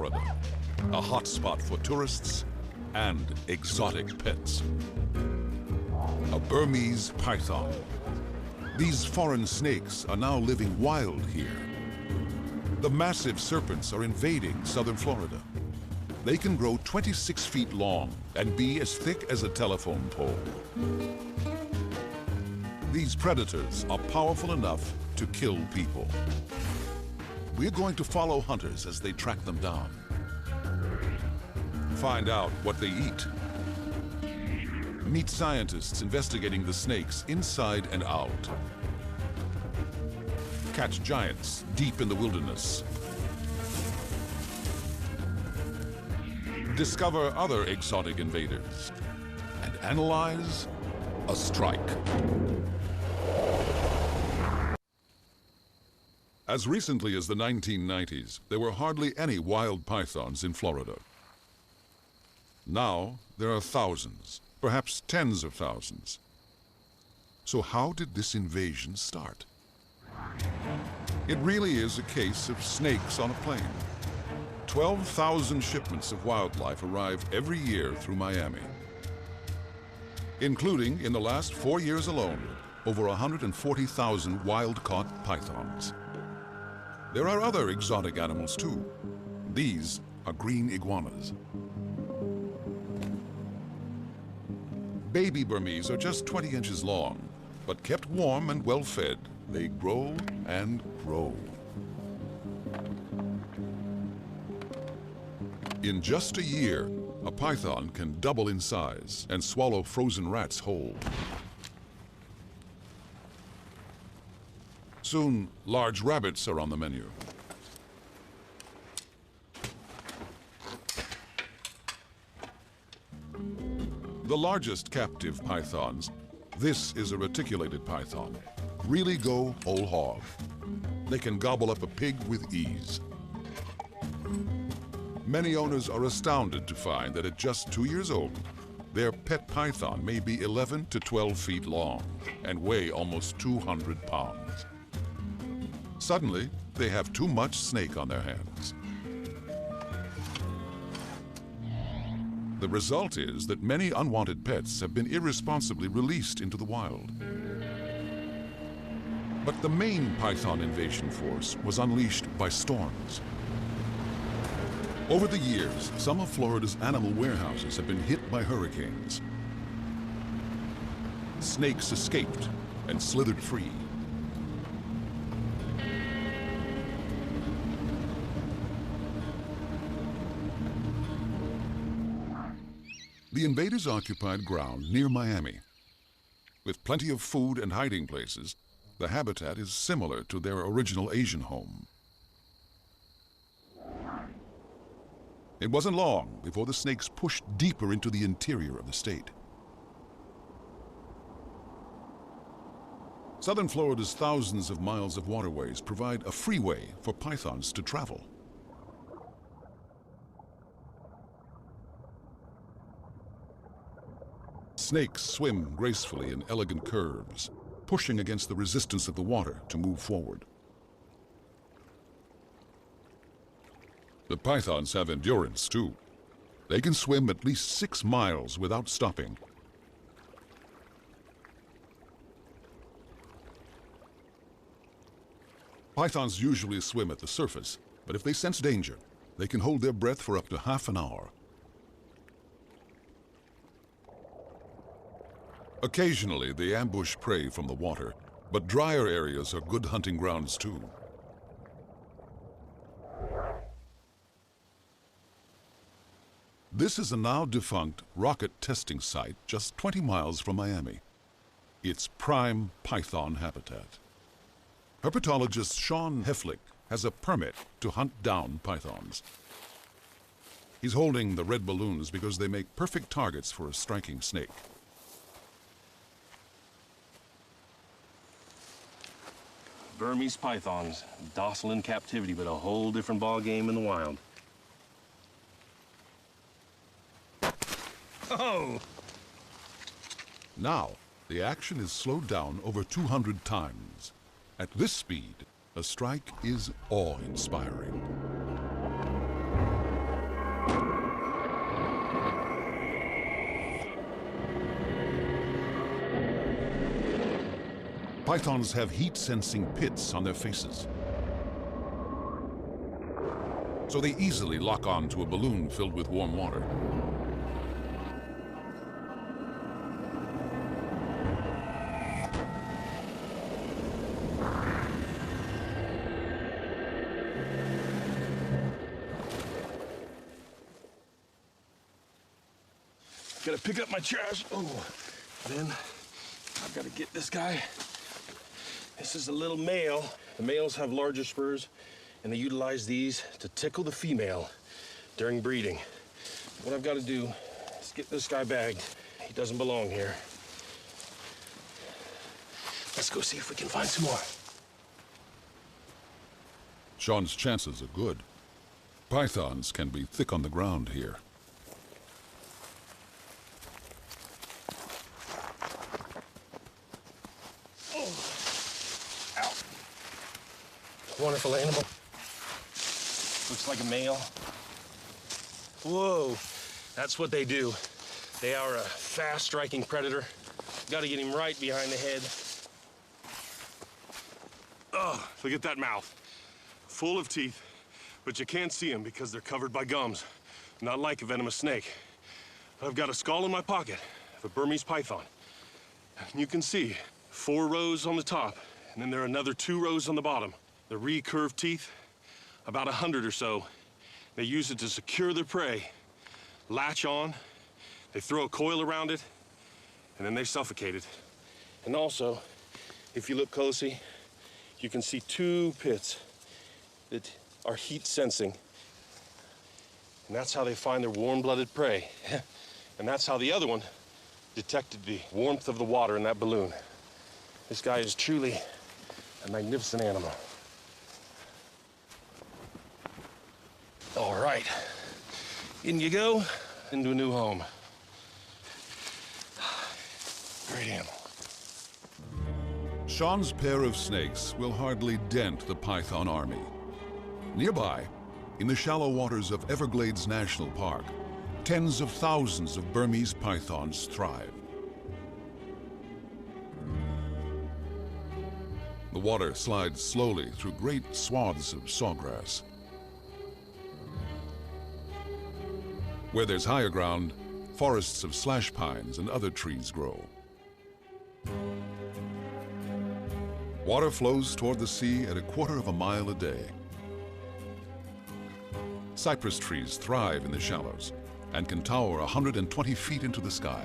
Florida, a hotspot for tourists and exotic pets. A Burmese python. These foreign snakes are now living wild here. The massive serpents are invading southern Florida. They can grow 26 feet long and be as thick as a telephone pole. These predators are powerful enough to kill people. We're going to follow hunters as they track them down. Find out what they eat. Meet scientists investigating the snakes inside and out. Catch giants deep in the wilderness. Discover other exotic invaders. And analyze a strike. As recently as the 1990s, there were hardly any wild pythons in Florida. Now, there are thousands, perhaps tens of thousands. So how did this invasion start? It really is a case of snakes on a plane. 12,000 shipments of wildlife arrive every year through Miami, including, in the last 4 years alone, over 140,000 wild-caught pythons. There are other exotic animals too. These are green iguanas. Baby Burmese are just 20 inches long, but kept warm and well-fed, they grow and grow. In just a year, a python can double in size and swallow frozen rats whole. Soon, large rabbits are on the menu. The largest captive pythons, this is a reticulated python, really go whole hog. They can gobble up a pig with ease. Many owners are astounded to find that at just 2 years old, their pet python may be 11 to 12 feet long and weigh almost 200 pounds. Suddenly, they have too much snake on their hands. The result is that many unwanted pets have been irresponsibly released into the wild. But the main python invasion force was unleashed by storms. Over the years, some of Florida's animal warehouses have been hit by hurricanes. Snakes escaped and slithered free. The invaders occupied ground near Miami. With plenty of food and hiding places, the habitat is similar to their original Asian home. It wasn't long before the snakes pushed deeper into the interior of the state. Southern Florida's thousands of miles of waterways provide a freeway for pythons to travel. Snakes swim gracefully in elegant curves, pushing against the resistance of the water to move forward. The pythons have endurance, too. They can swim at least 6 miles without stopping. Pythons usually swim at the surface, but if they sense danger, they can hold their breath for up to half an hour. Occasionally, they ambush prey from the water, but drier areas are good hunting grounds, too. This is a now-defunct rocket testing site just 20 miles from Miami. It's prime python habitat. Herpetologist Sean Heflick has a permit to hunt down pythons. He's holding the red balloons because they make perfect targets for a striking snake. Burmese pythons, docile in captivity, but a whole different ball game in the wild. Oh! Now, the action is slowed down over 200 times. At this speed, a strike is awe-inspiring. Pythons have heat-sensing pits on their faces, so they easily lock on to a balloon filled with warm water. Gotta pick up my trash. Oh, then I've got to get this guy. This is a little male. The males have larger spurs, and they utilize these to tickle the female during breeding. What I've got to do is get this guy bagged. He doesn't belong here. Let's go see if we can find some more. Sean's chances are good. Pythons can be thick on the ground here. Wonderful animal. Looks like a male. Whoa, that's what they do. They are a fast-striking predator. Got to get him right behind the head. Oh, look at that mouth. Full of teeth, but you can't see them because they're covered by gums. Not like a venomous snake. I've got a skull in my pocket of a Burmese python. And you can see 4 rows on the top, and then there are another 2 rows on the bottom. The recurved teeth, about 100 or so. They use it to secure their prey, latch on, they throw a coil around it, and then they suffocate it. And also, if you look closely, you can see 2 pits that are heat sensing. And that's how they find their warm-blooded prey. And that's how the other one detected the warmth of the water in that balloon. This guy is truly a magnificent animal. All right, in you go, into a new home. Great animal. Sean's pair of snakes will hardly dent the python army. Nearby, in the shallow waters of Everglades National Park, tens of thousands of Burmese pythons thrive. The water slides slowly through great swaths of sawgrass. Where there's higher ground, forests of slash pines and other trees grow. Water flows toward the sea at 1/4 mile a day. Cypress trees thrive in the shallows and can tower 120 feet into the sky.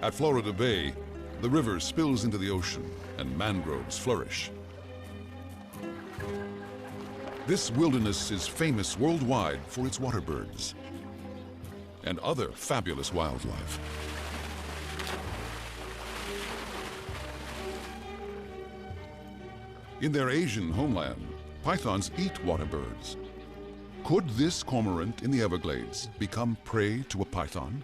At Florida Bay, the river spills into the ocean and mangroves flourish. This wilderness is famous worldwide for its water birds and other fabulous wildlife. In their Asian homeland, pythons eat water birds. Could this cormorant in the Everglades become prey to a python?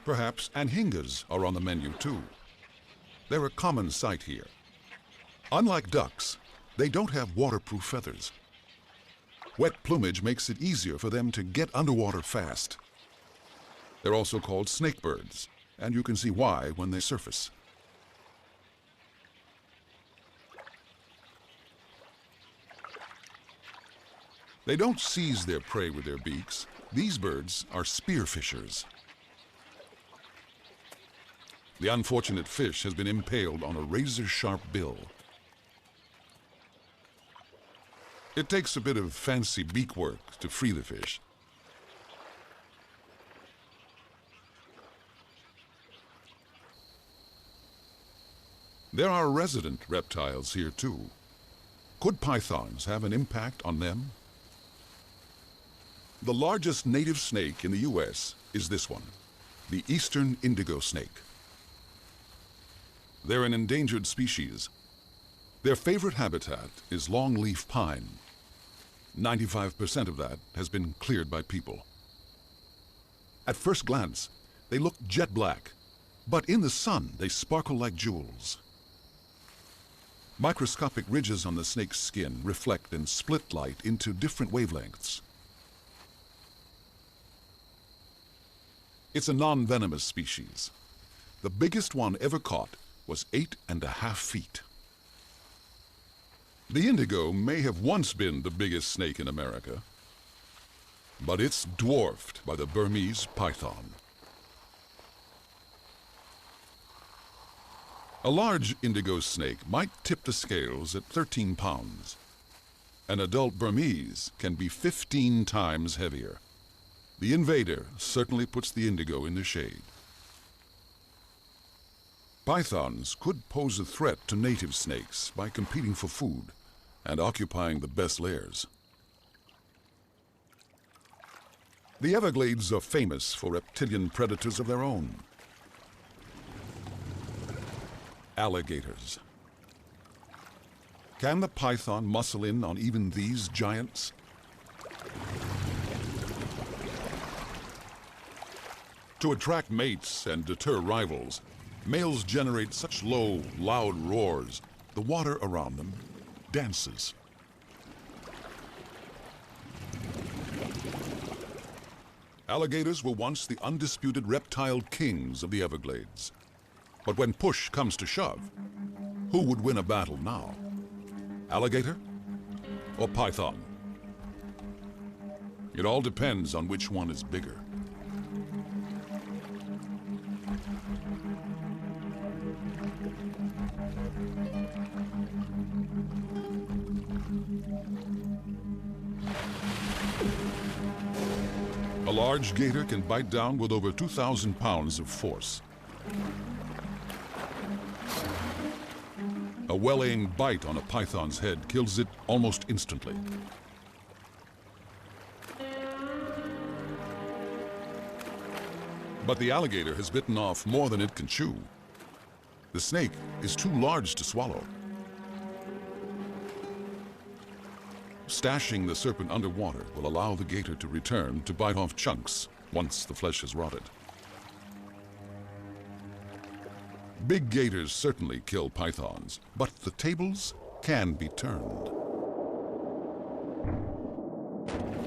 Perhaps anhingas are on the menu too. They're a common sight here. Unlike ducks, they don't have waterproof feathers. Wet plumage makes it easier for them to get underwater fast. They're also called snakebirds, and you can see why when they surface. They don't seize their prey with their beaks. These birds are spearfishers. The unfortunate fish has been impaled on a razor-sharp bill. It takes a bit of fancy beak work to free the fish. There are resident reptiles here too. Could pythons have an impact on them? The largest native snake in the U.S. is this one, the eastern indigo snake. They're an endangered species. Their favorite habitat is longleaf pine. 95% of that has been cleared by people. At first glance, they look jet black, but in the sun, they sparkle like jewels. Microscopic ridges on the snake's skin reflect and split light into different wavelengths. It's a non-venomous species. The biggest one ever caught was 8.5 feet. The indigo may have once been the biggest snake in America, but it's dwarfed by the Burmese python. A large indigo snake might tip the scales at 13 pounds. An adult Burmese can be 15 times heavier. The invader certainly puts the indigo in the shade. Pythons could pose a threat to native snakes by competing for food and occupying the best lairs. The Everglades are famous for reptilian predators of their own. Alligators. Can the python muscle in on even these giants? To attract mates and deter rivals, males generate such low, loud roars, the water around them dances. Alligators were once the undisputed reptile kings of the Everglades. But when push comes to shove, who would win a battle now? Alligator or python? It all depends on which one is bigger. A large gator can bite down with over 2,000 pounds of force. A well-aimed bite on a python's head kills it almost instantly. But the alligator has bitten off more than it can chew. The snake is too large to swallow. Stashing the serpent underwater will allow the gator to return to bite off chunks once the flesh has rotted. Big gators certainly kill pythons, but the tables can be turned.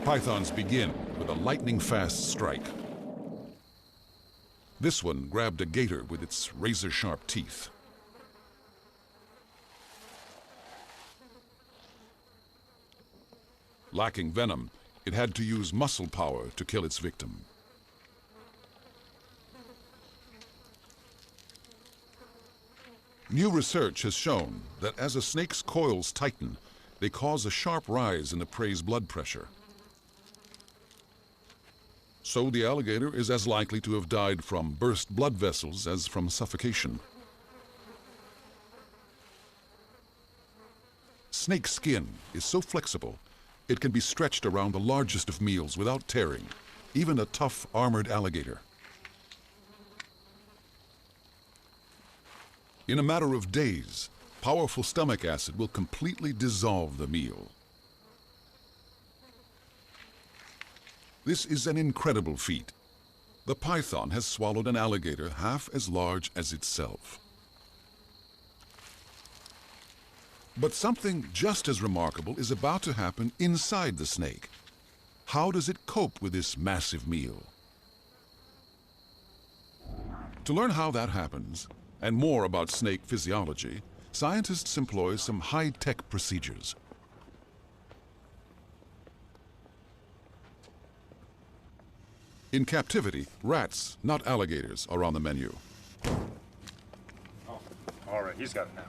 Pythons begin with a lightning-fast strike. This one grabbed a gator with its razor-sharp teeth. Lacking venom, it had to use muscle power to kill its victim. New research has shown that as a snake's coils tighten, they cause a sharp rise in the prey's blood pressure. So the alligator is as likely to have died from burst blood vessels as from suffocation. Snake skin is so flexible, it can be stretched around the largest of meals without tearing, even a tough armored alligator. In a matter of days, powerful stomach acid will completely dissolve the meal. This is an incredible feat. The python has swallowed an alligator half as large as itself. But something just as remarkable is about to happen inside the snake. How does it cope with this massive meal? To learn how that happens, and more about snake physiology, scientists employ some high-tech procedures. In captivity, rats, not alligators, are on the menu. Oh, all right, he's got it now.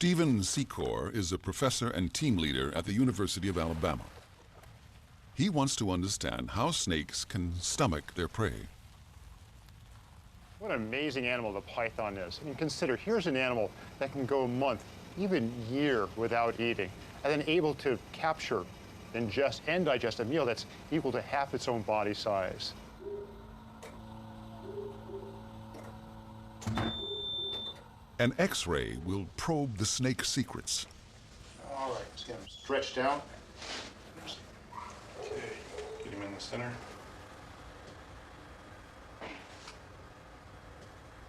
Stephen Secor is a professor and team leader at the University of Alabama. He wants to understand how snakes can stomach their prey. What an amazing animal the python is. I mean, consider, here's an animal that can go a month, even year without eating, and then able to capture, ingest, and digest a meal that's equal to half its own body size. An X-ray will probe the snake's secrets. All right, let's get him stretched out. Okay, get him in the center.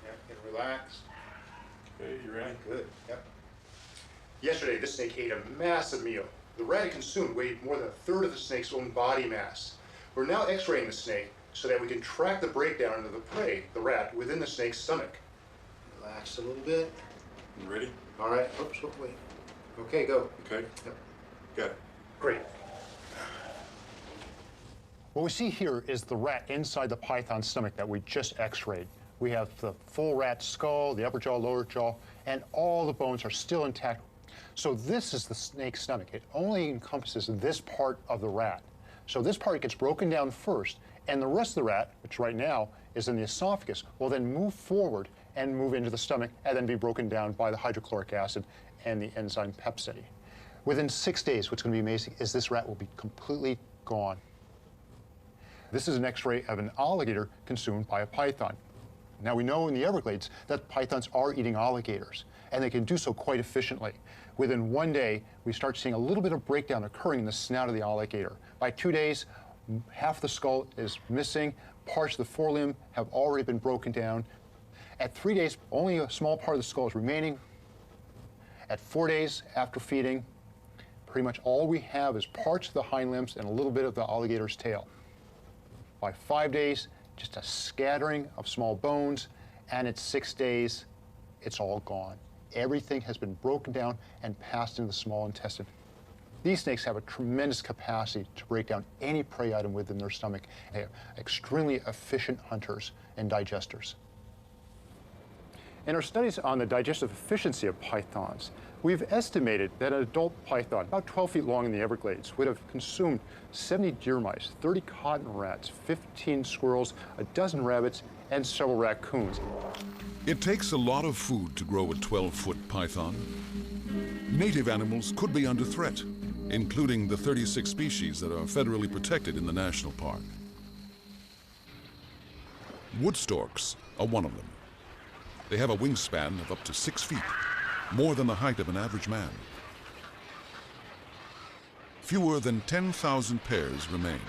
Yep, get relaxed. Okay, you ready? Good, yep. Yesterday, this snake ate a massive meal. The rat it consumed weighed more than a third of the snake's own body mass. We're now x-raying the snake so that we can track the breakdown of the prey, the rat, within the snake's stomach. Relax a little bit. You ready? All right. Oops, wait. Okay, go. Okay. Yep. Got it. Great. What we see here is the rat inside the python's stomach that we just x-rayed. We have the full rat skull, the upper jaw, lower jaw, and all the bones are still intact. So this is the snake's stomach. It only encompasses this part of the rat. So this part gets broken down first, and the rest of the rat, which right now is in the esophagus, will then move forward and move into the stomach and then be broken down by the hydrochloric acid and the enzyme pepside. Within 6 days, what's going to be amazing is this rat will be completely gone. This is an x-ray of an alligator consumed by a python. Now we know in the Everglades that pythons are eating alligators, and they can do so quite efficiently. Within 1 day, we start seeing a little bit of breakdown occurring in the snout of the alligator. By 2 days, half the skull is missing, parts of the forelimb have already been broken down. At 3 days, only a small part of the skull is remaining. At 4 days after feeding, pretty much all we have is parts of the hind limbs and a little bit of the alligator's tail. By 5 days, just a scattering of small bones, and at 6 days, it's all gone. Everything has been broken down and passed into the small intestine. These snakes have a tremendous capacity to break down any prey item within their stomach. They are extremely efficient hunters and digesters. In our studies on the digestive efficiency of pythons, we've estimated that an adult python, about 12 feet long in the Everglades, would have consumed 70 deer mice, 30 cotton rats, 15 squirrels, a dozen rabbits, and several raccoons. It takes a lot of food to grow a 12-foot python. Native animals could be under threat, including the 36 species that are federally protected in the national park. Wood storks are one of them. They have a wingspan of up to 6 feet, more than the height of an average man. Fewer than 10,000 pairs remain.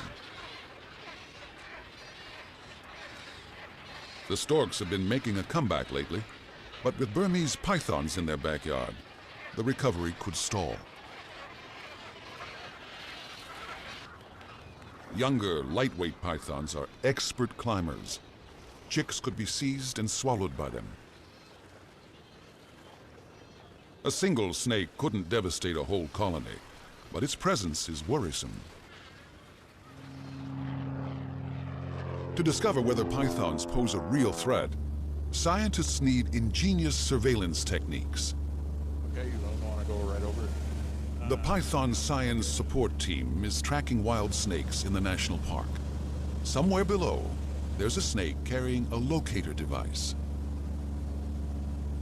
The storks have been making a comeback lately, but with Burmese pythons in their backyard, the recovery could stall. Younger, lightweight pythons are expert climbers. Chicks could be seized and swallowed by them. A single snake couldn't devastate a whole colony, but its presence is worrisome. To discover whether pythons pose a real threat, scientists need ingenious surveillance techniques. Okay, you don't want to go right over it. The Python Science Support Team is tracking wild snakes in the national park. Somewhere below, there's a snake carrying a locator device.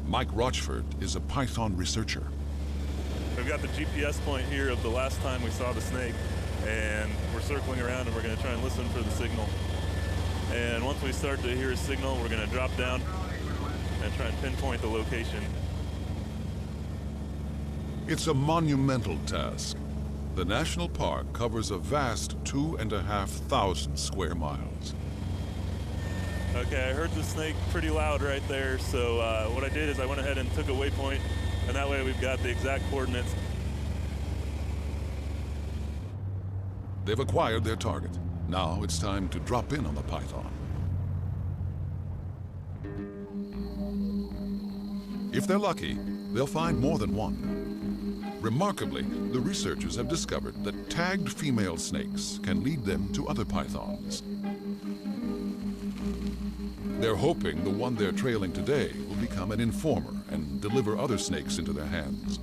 Mike Rochford is a python researcher. We've got the GPS point here of the last time we saw the snake, and we're circling around and we're going to try and listen for the signal. And once we start to hear a signal, we're going to drop down and try and pinpoint the location. It's a monumental task. The national park covers a vast 2,500 square miles. Okay, I heard the snake pretty loud right there, so what I did is I went ahead and took a waypoint, and that way we've got the exact coordinates. They've acquired their target. Now it's time to drop in on the python. If they're lucky, they'll find more than one. Remarkably, the researchers have discovered that tagged female snakes can lead them to other pythons. They're hoping the one they're trailing today will become an informer and deliver other snakes into their hands.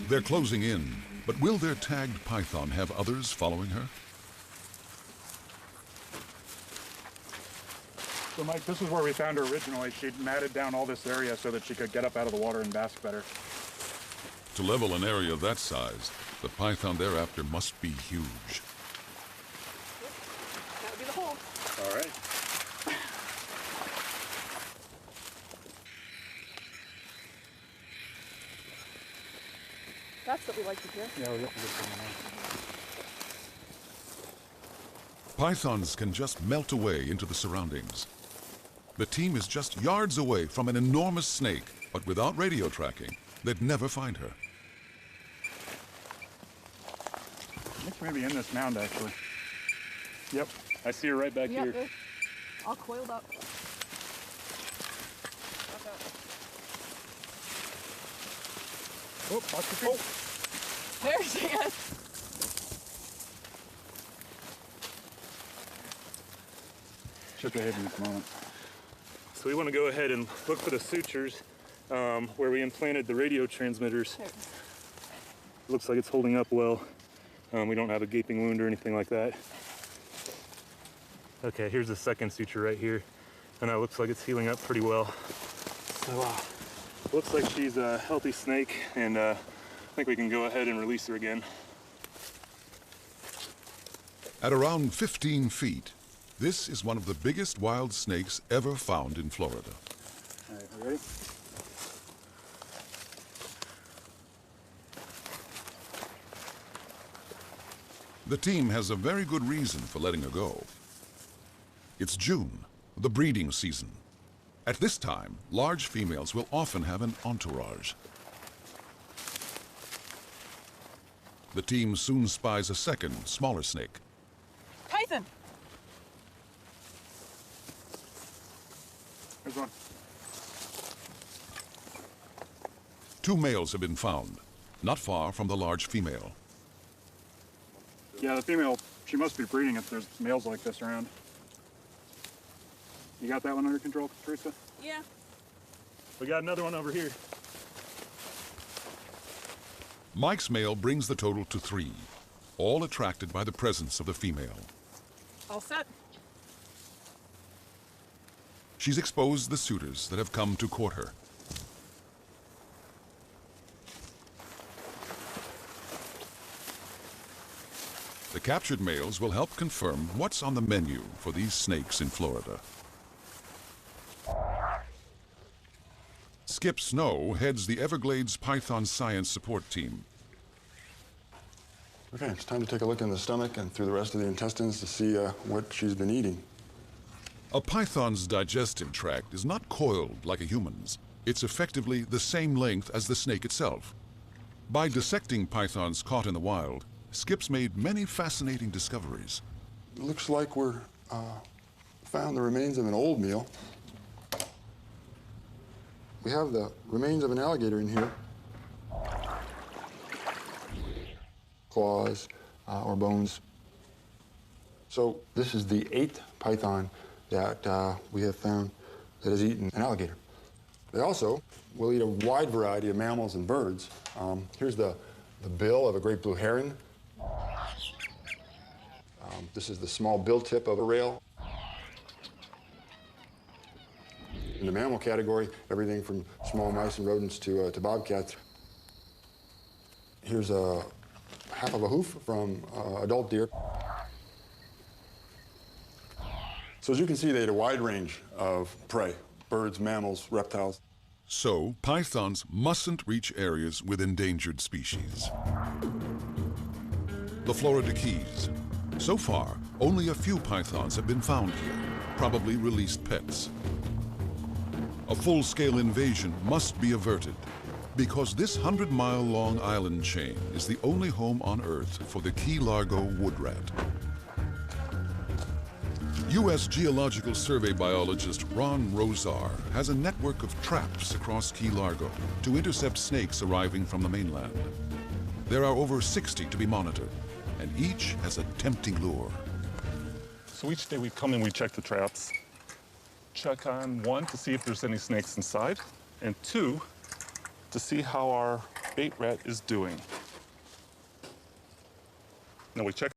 They're closing in, but will their tagged python have others following her? So Mike, this is where we found her originally. She'd matted down all this area so that she could get up out of the water and bask better. To level an area that size, the python thereafter must be huge. That would be the hole. All right. That's what we like to hear. Yeah, we'll get to this one now. Pythons can just melt away into the surroundings. The team is just yards away from an enormous snake, but without radio tracking, they'd never find her. I think she may be in this mound, actually. Yep, I see her right back here. They're all coiled up. Oh, watch the feet. There she is. Should behave in this moment. So we want to go ahead and look for the sutures where we implanted the radio transmitters. There. Looks like it's holding up well. We don't have a gaping wound or anything like that. Okay, here's the second suture right here, and that looks like it's healing up pretty well. So, looks like she's a healthy snake, and I think we can go ahead and release her again. At around 15 feet, this is one of the biggest wild snakes ever found in Florida. All right, we ready? The team has a very good reason for letting her go. It's June, the breeding season. At this time, large females will often have an entourage. The team soon spies a second, smaller snake. Python. There's one. Two males have been found, not far from the large female. Yeah, the female, she must be breeding if there's males like this around. You got that one under control, Teresa? Yeah. We got another one over here. Mike's male brings the total to 3, all attracted by the presence of the female. All set. She's exposed the suitors that have come to court her. The captured males will help confirm what's on the menu for these snakes in Florida. Skip Snow heads the Everglades Python Science Support Team. Okay, it's time to take a look in the stomach and through the rest of the intestines to see what she's been eating. A python's digestive tract is not coiled like a human's. It's effectively the same length as the snake itself. By dissecting pythons caught in the wild, Skip's made many fascinating discoveries. It looks like we're found the remains of an old meal. We have the remains of an alligator in here. Claws or bones. So this is the 8th python that we have found that has eaten an alligator. They also will eat a wide variety of mammals and birds. Here's the bill of a great blue heron. This is the small bill tip of a rail. In the mammal category, everything from small mice and rodents to bobcats. Here's a half of a hoof from adult deer. So as you can see, they ate a wide range of prey, birds, mammals, reptiles. So, pythons mustn't reach areas with endangered species. The Florida Keys. So far, only a few pythons have been found here, probably released pets. A full-scale invasion must be averted, because this 100-mile-long island chain is the only home on Earth for the Key Largo wood rat. U.S. Geological Survey biologist Ron Rosar has a network of traps across Key Largo to intercept snakes arriving from the mainland. There are over 60 to be monitored, and each has a tempting lure. So each day we come and we check the traps. Check on 1, to see if there's any snakes inside, and 2, to see how our bait rat is doing. Now we check